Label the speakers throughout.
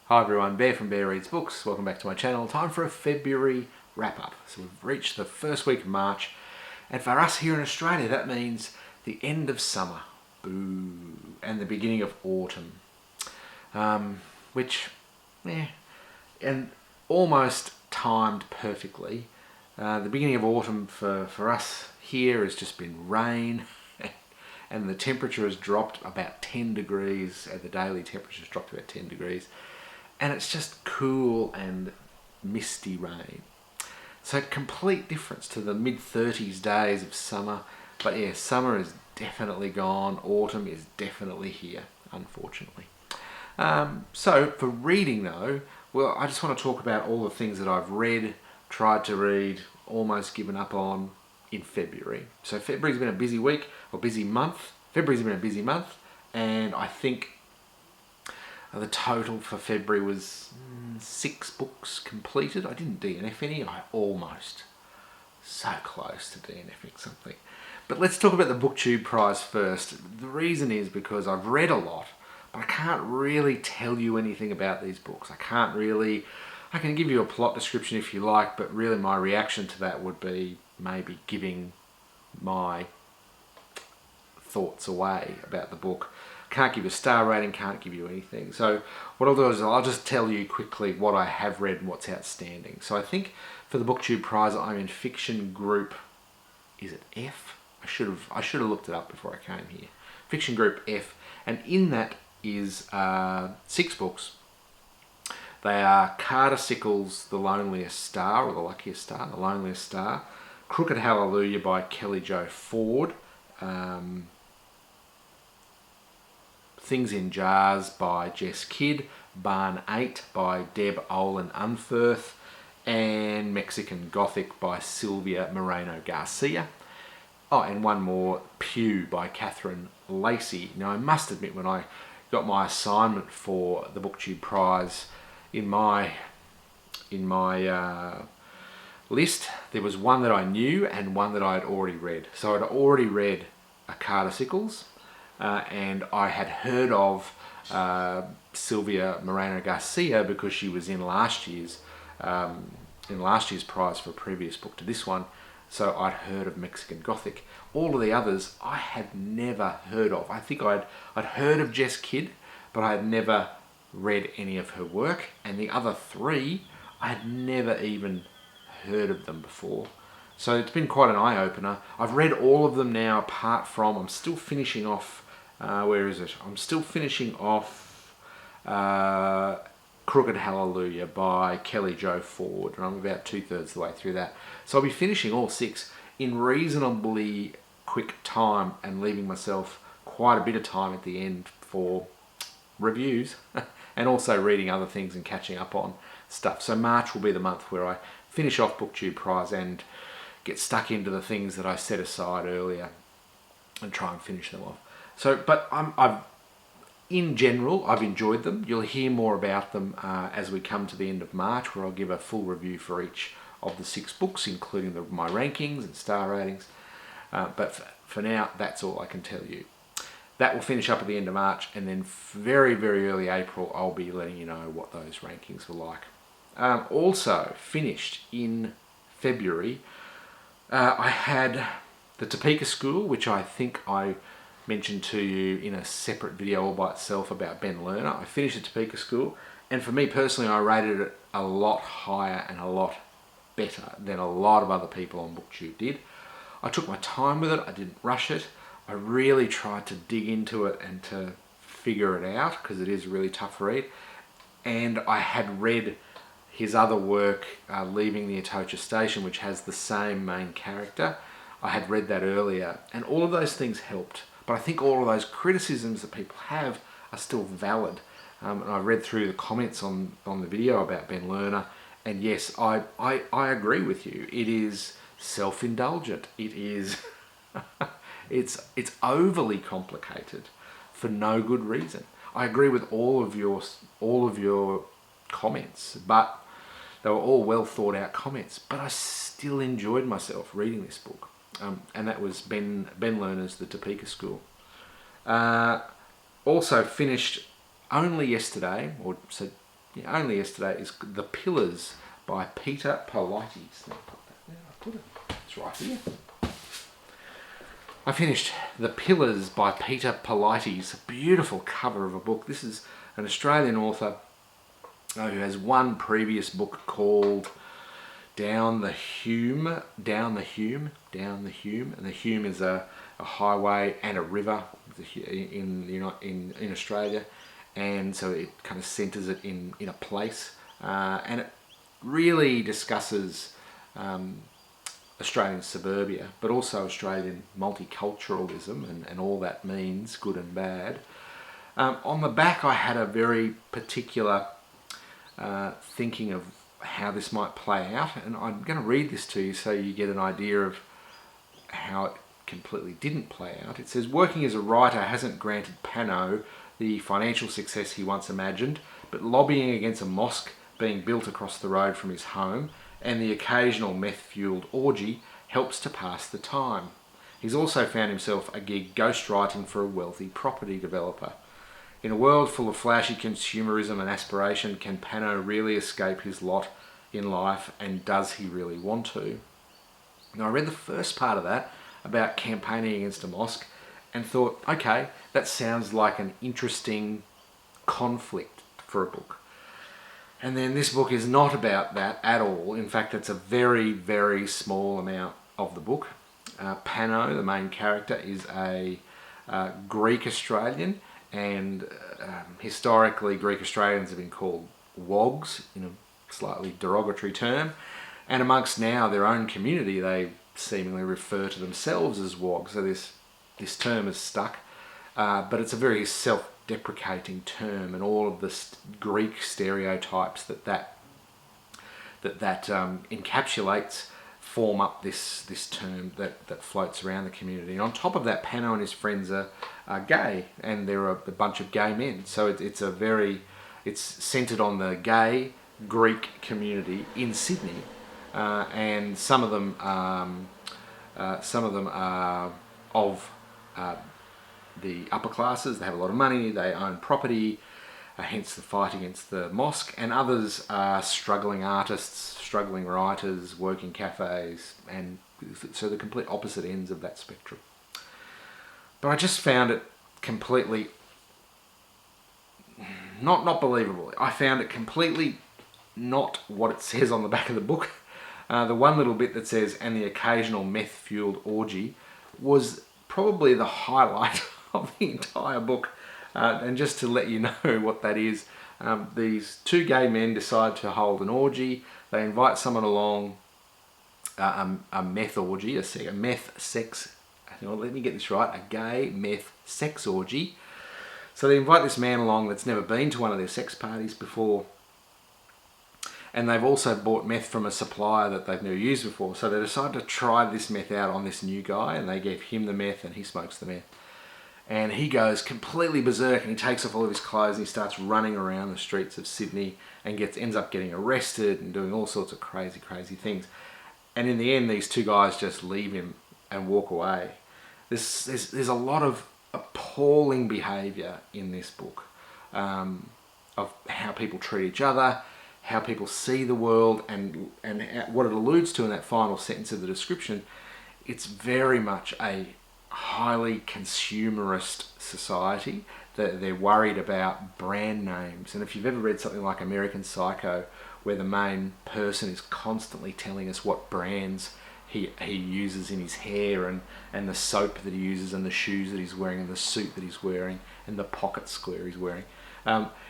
Speaker 1: Hi everyone, Bear from Bear Reads Books. Welcome back to my channel. Time for a February wrap up. So we've reached the first week of March, and for us here in Australia that means the end of summer, boo, and the beginning of autumn, which, and almost timed perfectly. The beginning of autumn for us here has just been rain, and the temperature has dropped about 10 degrees, and the daily temperature has dropped about 10 degrees. And it's just cool and misty rain. So complete difference to the mid-30s days of summer. But yeah, summer is definitely gone. Autumn is definitely here, unfortunately. So for reading though, well, I just want to talk about all the things that I've read, tried to read, almost given up on in February. So February's been a busy week, or busy month. February's been a busy month, and I think the total for February was 6 books completed. I didn't DNF any. I almost. So close to DNFing something. But let's talk about the BookTube prize first. The reason is because I've read a lot, but I can't really tell you anything about these books. I can give you a plot description if you like, but really my reaction to that would be maybe giving my thoughts away about the book. Can't give you a star rating, can't give you anything. So what I'll do is I'll just tell you quickly what I have read and what's outstanding. So I think for the BookTube prize I'm in fiction group, is it F? I should have looked it up before I came here. Fiction group F, and in that is 6 books. They are Carter Sickles' The Loneliest Star, or The Luckiest Star, The Loneliest Star, Crooked Hallelujah by Kelly Jo Ford, Things in Jars by Jess Kidd, Barn 8 by Deb Olin Unferth, and Mexican Gothic by Sylvia Moreno Garcia. Oh, and one more, Pew by Catherine Lacey. Now I must admit, when I got my assignment for the BookTube prize in my list, there was one that I knew and one that I had already read. So I'd already read Carter Sickles, and I had heard of Sylvia Moreno Garcia because she was in last year's prize for a previous book to this one. So I'd heard of Mexican Gothic. All of the others I had never heard of. I think I'd heard of Jess Kidd, but I had never read any of her work. And the other 3, I had never even heard of them before. So it's been quite an eye-opener. I've read all of them now, apart from, I'm still finishing off, where is it? I'm still finishing off Crooked Hallelujah by Kelly Jo Ford, and I'm about 2/3 of the way through that. So I'll be finishing all 6 in reasonably quick time and leaving myself quite a bit of time at the end for reviews and also reading other things and catching up on stuff. So March will be the month where I finish off BookTube prize and get stuck into the things that I set aside earlier and try and finish them off. So, but in general, I've enjoyed them. You'll hear more about them as we come to the end of March, where I'll give a full review for each of the 6 books, including my rankings and star ratings. But for now, that's all I can tell you. That will finish up at the end of March, and then very, very early April, I'll be letting you know what those rankings were like. Also finished in February, I had the Topeka School, which I think I mentioned to you in a separate video all by itself about Ben Lerner. I finished the Topeka School, and for me personally, I rated it a lot higher and a lot better than a lot of other people on BookTube did. I took my time with it. I didn't rush it. I really tried to dig into it and to figure it out, because it is a really tough read. And I had read his other work, Leaving the Atocha Station, which has the same main character. I had read that earlier, and all of those things helped. But I think all of those criticisms that people have are still valid. And I read through the comments on the video about Ben Lerner, and yes, I agree with you. It is self-indulgent. It is it's overly complicated for no good reason. I agree with all of your comments, but they were all well thought out comments. But I still enjoyed myself reading this book. And that was Ben Lerner's The Topeka School. Also finished only yesterday, or so only yesterday, is The Pillars by Peter Polites. It's right here. I finished The Pillars by Peter Polites. A beautiful cover of a book. This is an Australian author who has one previous book called Down the Hume, and the Hume is a highway and a river in Australia, and so it kind of centres it in a place, and it really discusses Australian suburbia, but also Australian multiculturalism and all that means, good and bad. On the back I had a very particular thinking of how this might play out, and I'm going to read this to you so you get an idea of how it completely didn't play out. It says, working as a writer hasn't granted Pano the financial success he once imagined, but lobbying against a mosque being built across the road from his home and the occasional meth-fueled orgy helps to pass the time. He's also found himself a gig ghostwriting for a wealthy property developer. In a world full of flashy consumerism and aspiration, can Pano really escape his lot in life, and does he really want to? Now, I read the first part of that about campaigning against a mosque and thought, okay, that sounds like an interesting conflict for a book. And then this book is not about that at all. In fact, it's a very, very small amount of the book. Pano, the main character, is a Greek Australian, and historically Greek Australians have been called wogs in a slightly derogatory term, and amongst now their own community they seemingly refer to themselves as wogs, so this term is stuck, but it's a very self-deprecating term, and all of the Greek stereotypes that encapsulates form up this term that floats around the community. And on top of that, Pano and his friends are gay, and there are a bunch of gay men. So it's centered on the gay Greek community in Sydney, and some of them are of the upper classes. They have a lot of money, they own property, hence the fight against the mosque, and others are struggling artists, struggling writers, working cafes, and so the complete opposite ends of that spectrum. But I just found it completely not believable. I found it completely not what it says on the back of the book. The one little bit that says, and the occasional meth-fueled orgy, was probably the highlight of the entire book. And just to let you know what that is, these two gay men decide to hold an orgy. They invite someone along, a meth orgy, a meth sex, let me get this right, a gay meth sex orgy. So they invite this man along that's never been to one of their sex parties before, and they've also bought meth from a supplier that they've never used before. So they decide to try this meth out on this new guy, and they give him the meth and he smokes the meth. And he goes completely berserk, and he takes off all of his clothes and he starts running around the streets of Sydney and ends up getting arrested and doing all sorts of crazy things. And in the end, these two guys just leave him and walk away. There's a lot of appalling behaviour in this book, of how people treat each other, how people see the world, and what it alludes to in that final sentence of the description. It's very much a highly consumerist society. They're worried about brand names, and if you've ever read something like American Psycho, where the main person is constantly telling us what brands he uses in his hair, and the soap that he uses, and the shoes that he's wearing, and the suit that he's wearing, and the pocket square he's wearing,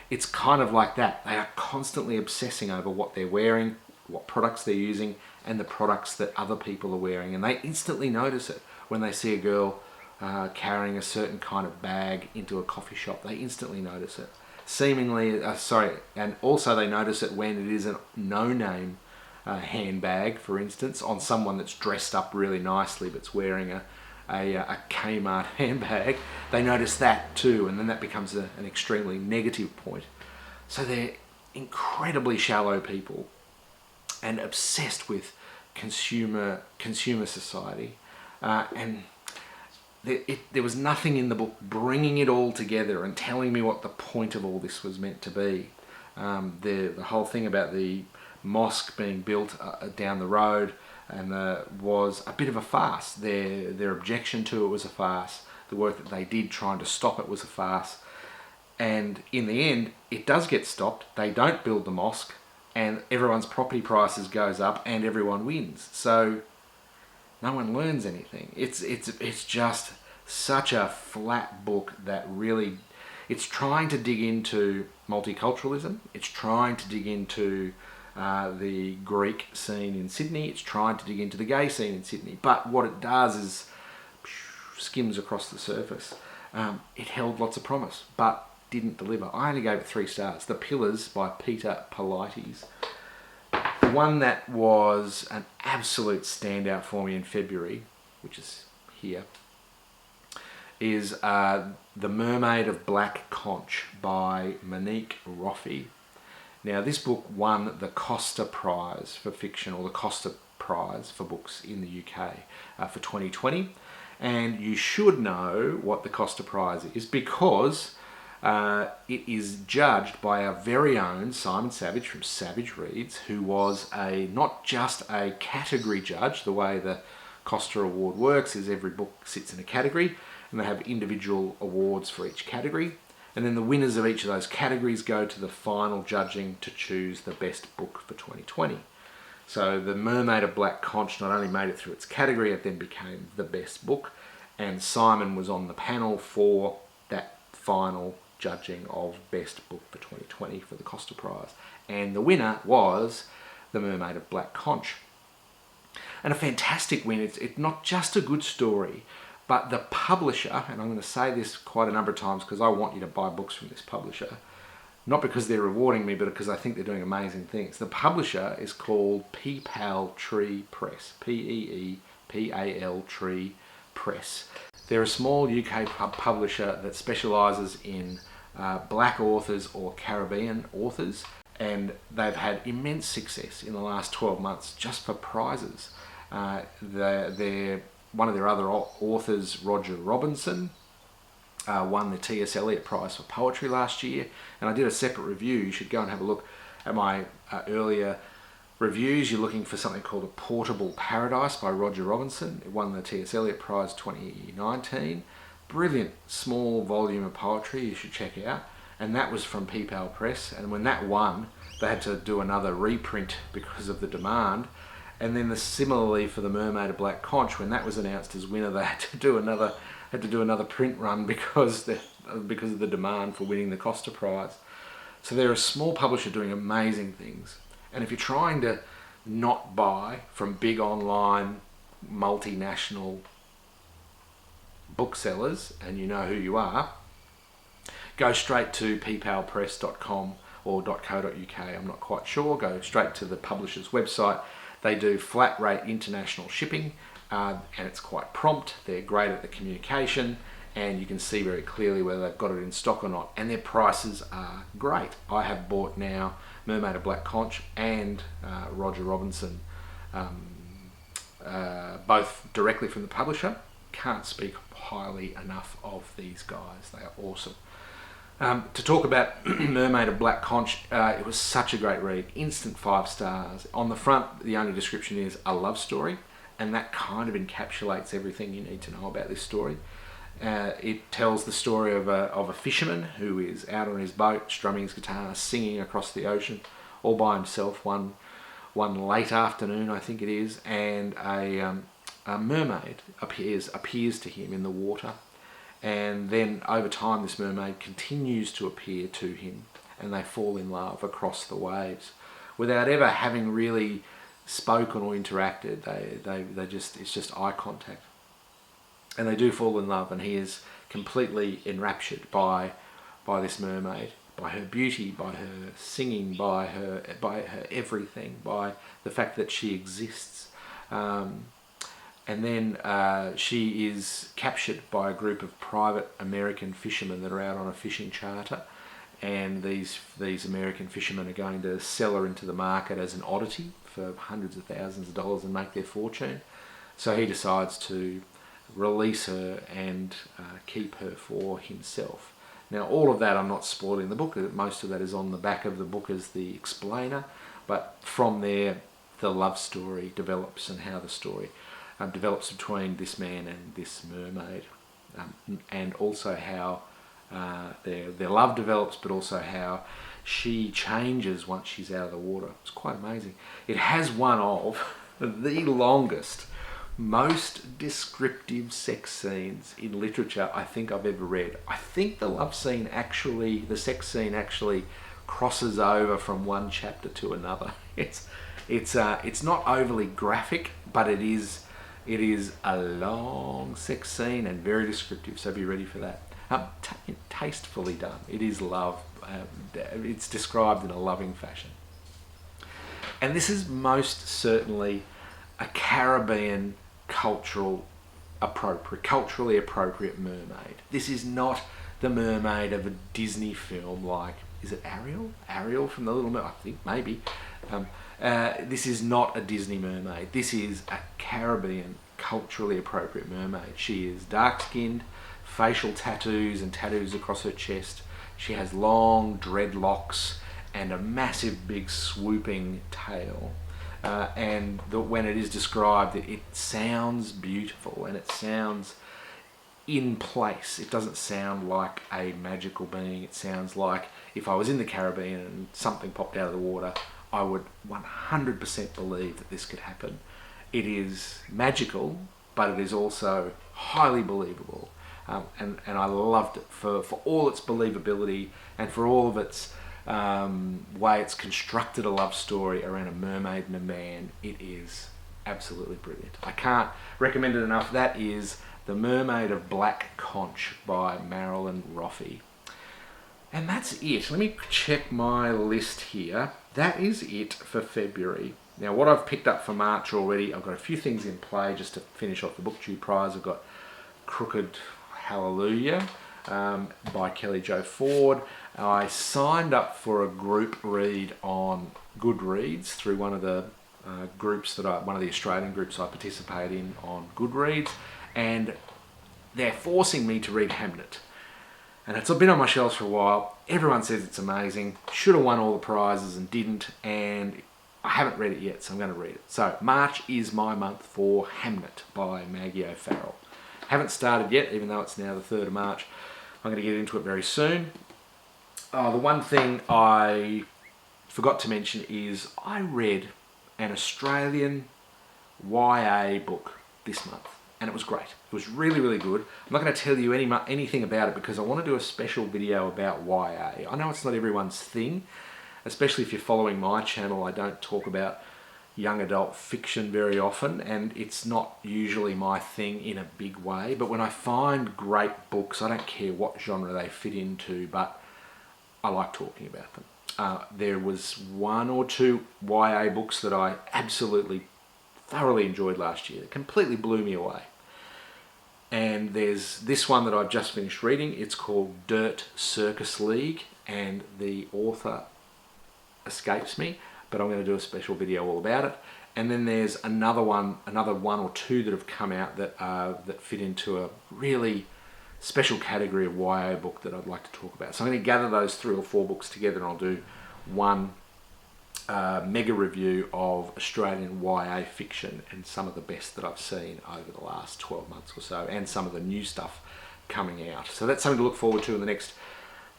Speaker 1: it's kind of like that. They are constantly obsessing over what they're wearing, what products they're using, and the products that other people are wearing, and they instantly notice it. When they see a girl carrying a certain kind of bag into a coffee shop, they instantly notice it. And also they notice it when it is a no-name handbag, for instance, on someone that's dressed up really nicely but's wearing a Kmart handbag. They notice that too, and then that becomes an extremely negative point. So they're incredibly shallow people and obsessed with consumer society. And there was nothing in the book bringing it all together and telling me what the point of all this was meant to be. The whole thing about the mosque being built down the road and was a bit of a farce. Their objection to it was a farce. The work that they did trying to stop it was a farce. And in the end, it does get stopped. They don't build the mosque, and everyone's property prices goes up, and everyone wins. So no one learns anything. It's just such a flat book that really, it's trying to dig into multiculturalism. It's trying to dig into the Greek scene in Sydney. It's trying to dig into the gay scene in Sydney. But what it does is skims across the surface. It held lots of promise, but didn't deliver. I only gave it 3 stars. The Pillars by Peter Polites. The one that was an absolute standout for me in February, which is here, is The Mermaid of Black Conch by Monique Roffey. Now, this book won the Costa Prize for fiction, or the Costa Prize for books in the UK for 2020. And you should know what the Costa Prize is, because it is judged by our very own Simon Savage from Savage Reads, who was not just a category judge. The way the Costa Award works is every book sits in a category, and they have individual awards for each category. And then the winners of each of those categories go to the final judging to choose the best book for 2020. So The Mermaid of Black Conch not only made it through its category, it then became the best book. And Simon was on the panel for that final judging of best book for 2020 for the Costa Prize. And the winner was The Mermaid of Black Conch. And a fantastic win. It's not just a good story, but the publisher, and I'm going to say this quite a number of times because I want you to buy books from this publisher, not because they're rewarding me, but because I think they're doing amazing things. The publisher is called Peepal Tree Press, Peepal Tree Press. They're a small UK publisher that specialises in black authors or Caribbean authors, and they've had immense success in the last 12 months just for prizes. One of their other authors, Roger Robinson, won the T.S. Eliot Prize for Poetry last year, and I did a separate review. You should go and have a look at my earlier reviews. You're looking for something called A Portable Paradise by Roger Robinson. It won the T.S. Eliot Prize 2019. Brilliant small volume of poetry you should check out, and that was from Peepal Press. And when that won, they had to do another reprint because of the demand. And then similarly for The Mermaid of Black Conch, when that was announced as winner, they had to do another print run because of the demand for winning the Costa Prize. So they're a small publisher doing amazing things. And if you're trying to not buy from big online multinational booksellers, and you know who you are, go straight to peepalpress.com or .co.uk. I'm not quite sure. Go straight to the publisher's website. They do flat rate international shipping, and it's quite prompt. They're great at the communication, and you can see very clearly whether they've got it in stock or not, and their prices are great. I have bought now Mermaid of Black Conch and Roger Robinson, both directly from the publisher. Can't speak highly enough of these guys. They are awesome. To talk about Mermaid of Black Conch, it was such a great read. Instant 5 stars. On the front, the only description is a love story, and that kind of encapsulates everything you need to know about this story. It tells the story of a fisherman who is out on his boat, strumming his guitar, singing across the ocean, all by himself, one late afternoon, I think it is, and a mermaid appears to him in the water. And then over time this mermaid continues to appear to him, and they fall in love across the waves without ever having really spoken or interacted. It's just eye contact, and they do fall in love, and he is completely enraptured by this mermaid, by her beauty, by her singing, by her everything, by the fact that she exists. And then she is captured by a group of private American fishermen that are out on a fishing charter, and these American fishermen are going to sell her into the market as an oddity for hundreds of thousands of dollars and make their fortune. So he decides to release her and keep her for himself. Now, all of that I'm not spoiling the book. Most of that is on the back of the book as the explainer. But from there, the love story develops, and how the story develops between this man and this mermaid. And also how their love develops, but also how she changes once she's out of the water. It's quite amazing. It has one of the longest, most descriptive sex scenes in literature I think I've ever read. I think the sex scene actually crosses over from one chapter to another. It's not overly graphic, but it is a long sex scene and very descriptive, so be ready for that. Tastefully done. It is love. It's described in a loving fashion. And this is most certainly a Caribbean culturally appropriate mermaid. This is not the mermaid of a Disney film like, is it Ariel? Ariel from The Little Mermaid? I think, maybe. This is not a Disney mermaid. This is a Caribbean culturally appropriate mermaid. She is dark-skinned, facial tattoos and tattoos across her chest. She has long dreadlocks and a massive big swooping tail. When it is described, it sounds beautiful and it sounds in place. It doesn't sound like a magical being. It sounds like if I was in the Caribbean and something popped out of the water, I would 100% believe that this could happen. It is magical, but it is also highly believable. And I loved it for all its believability and for all of its way it's constructed a love story around a mermaid and a man. It is absolutely brilliant. I can't recommend it enough. That is The Mermaid of Black Conch by Monique Roffey. And that's it. Let me check my list here. That is it for February. Now, what I've picked up for March already, I've got a few things in play just to finish off the BookTube prize. I've got Crooked Hallelujah by Kelly Jo Ford. I signed up for a group read on Goodreads through one of the one of the Australian groups I participate in on Goodreads, and they're forcing me to read Hamlet. And it's been on my shelves for a while. Everyone says it's amazing. Should have won all the prizes and didn't, and I haven't read it yet, so I'm going to read it. So March is my month for Hamlet by Maggie O'Farrell. Haven't started yet, even though it's now the 3rd of March. I'm going to get into it very soon. The one thing I forgot to mention is I read an Australian YA book this month, and it was great. It was really, really good. I'm not going to tell you anything about it because I want to do a special video about YA. I know it's not everyone's thing, especially if you're following my channel. I don't talk about young adult fiction very often, and it's not usually my thing in a big way. But when I find great books, I don't care what genre they fit into, but I like talking about them. There was 1 or 2 YA books that I absolutely thoroughly enjoyed last year. It completely blew me away. And there's this one that I've just finished reading. It's called Dirt Circus League, and the author escapes me, but I'm going to do a special video all about it. And then there's another one or two that have come out that fit into a really special category of YA book that I'd like to talk about. So I'm going to gather those 3 or 4 books together, and I'll do one mega review of Australian YA fiction and some of the best that I've seen over the last 12 months or so, and some of the new stuff coming out. So that's something to look forward to in the next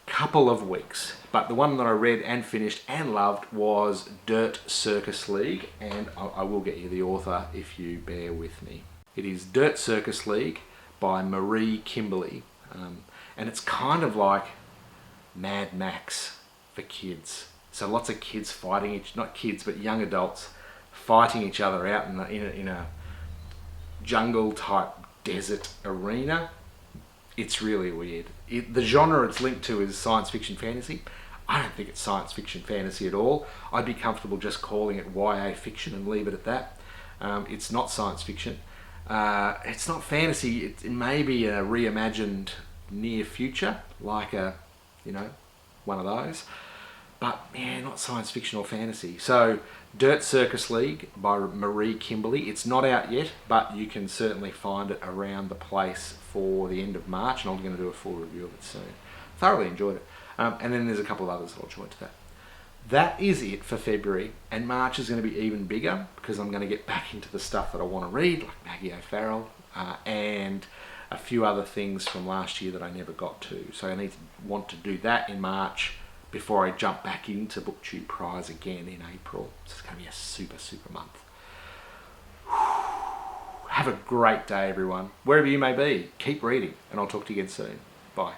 Speaker 1: couple of weeks. But the one that I read and finished and loved was Dirt Circus League, and I will get you the author if you bear with me. It is Dirt Circus League by Marie Kimberly, and it's kind of like Mad Max for kids. So lots of kids fighting not kids, but young adults fighting each other out in a jungle type desert arena. It's really weird. The genre it's linked to is science fiction fantasy. I don't think it's science fiction fantasy at all. I'd be comfortable just calling it YA fiction and leave it at that. It's not science fiction. It's not fantasy. It may be a reimagined near future, like one of those. But yeah, not science fiction or fantasy. So Dirt Circus League by Marie Kimberly. It's not out yet, but you can certainly find it around the place for the end of March, and I'm going to do a full review of it soon. thoroughly enjoyed it. And then there's a couple of others that I'll join to that. That is it for February, and March is going to be even bigger because I'm going to get back into the stuff that I want to read, like Maggie O'Farrell, and a few other things from last year that I never got to. So I want to do that in March before I jump back into BookTube Prize again in April. So it's going to be a super month. Have a great day, everyone. Wherever you may be, keep reading, and I'll talk to you again soon. Bye.